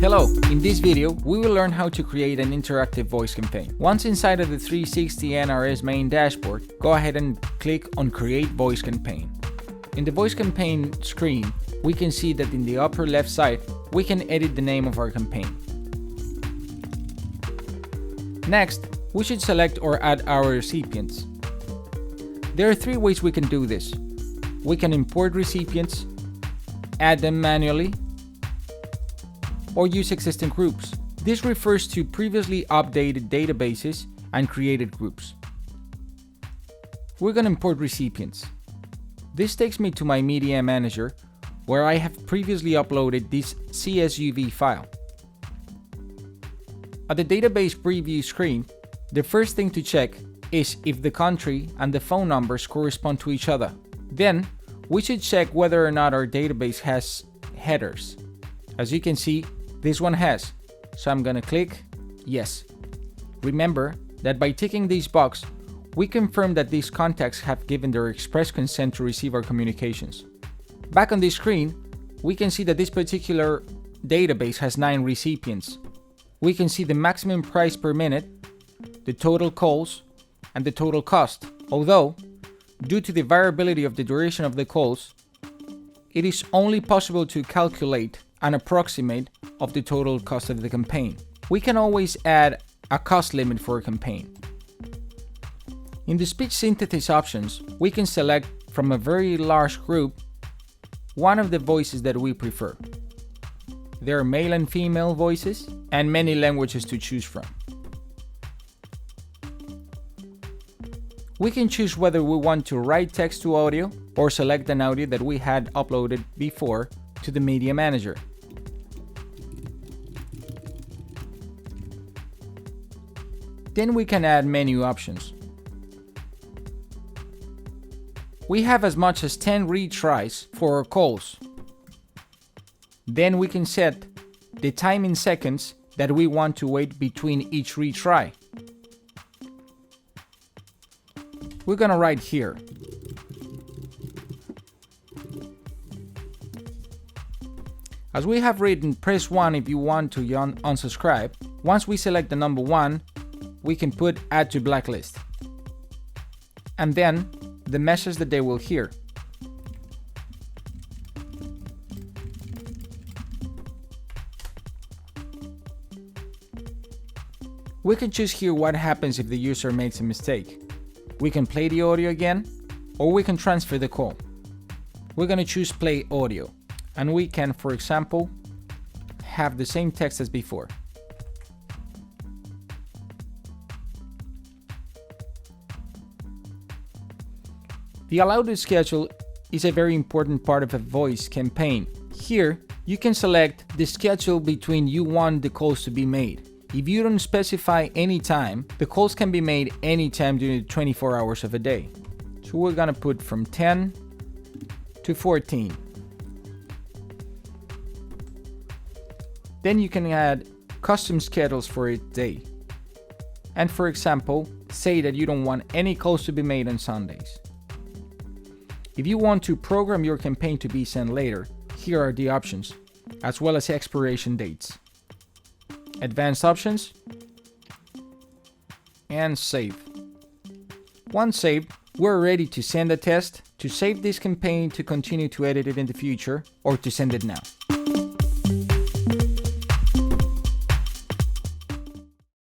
Hello, in this video we will learn how to create an interactive voice campaign. Once inside of the 360 NRS main dashboard, go ahead and click on Create Voice Campaign. In the voice campaign screen, we can see that in the upper left side, we can edit the name of our campaign. Next, we should select or add our recipients. There are three ways we can do this. We can import recipients, add them manually, or use existing groups. This refers to previously updated databases and created groups. We're going to import recipients. This takes me to my media manager, where I have previously uploaded this CSV file. At the database preview screen, the first thing to check is if the country and the phone numbers correspond to each other. Then, we should check whether or not our database has headers. As you can see, this one has, so I'm gonna click yes. Remember that by ticking this box, we confirm that these contacts have given their express consent to receive our communications. Back on this screen, we can see that this particular database has 9 recipients. We can see the maximum price per minute, the total calls, and the total cost. Although, due to the variability of the duration of the calls, it is only possible to calculate an approximate of the total cost of the campaign. We can always add a cost limit for a campaign. In the speech synthesis options, we can select from a very large group one of the voices that we prefer. There are male and female voices and many languages to choose from. We can choose whether we want to write text to audio or select an audio that we had uploaded before to the media manager. Then we can add menu options. We have as much as 10 retries for our calls. Then we can set the time in seconds that we want to wait between each retry. We're gonna write here. As we have written, press 1 if you want to unsubscribe. Once we select the number 1, we can put add to blacklist. And then the message that they will hear. We can choose here what happens if the user makes a mistake. We can play the audio again, or we can transfer the call. We're going to choose play audio, and we can, for example, have the same text as before. The allowed schedule is a very important part of a voice campaign. Here, you can select the schedule between you want the calls to be made. If you don't specify any time, the calls can be made anytime during the 24 hours of a day. So we're gonna put from 10 to 14. Then you can add custom schedules for each day. And for example, say that you don't want any calls to be made on Sundays. If you want to program your campaign to be sent later, here are the options, as well as expiration dates. Advanced options, and save. Once saved, we're ready to send a test, to save this campaign to continue to edit it in the future, or to send it now.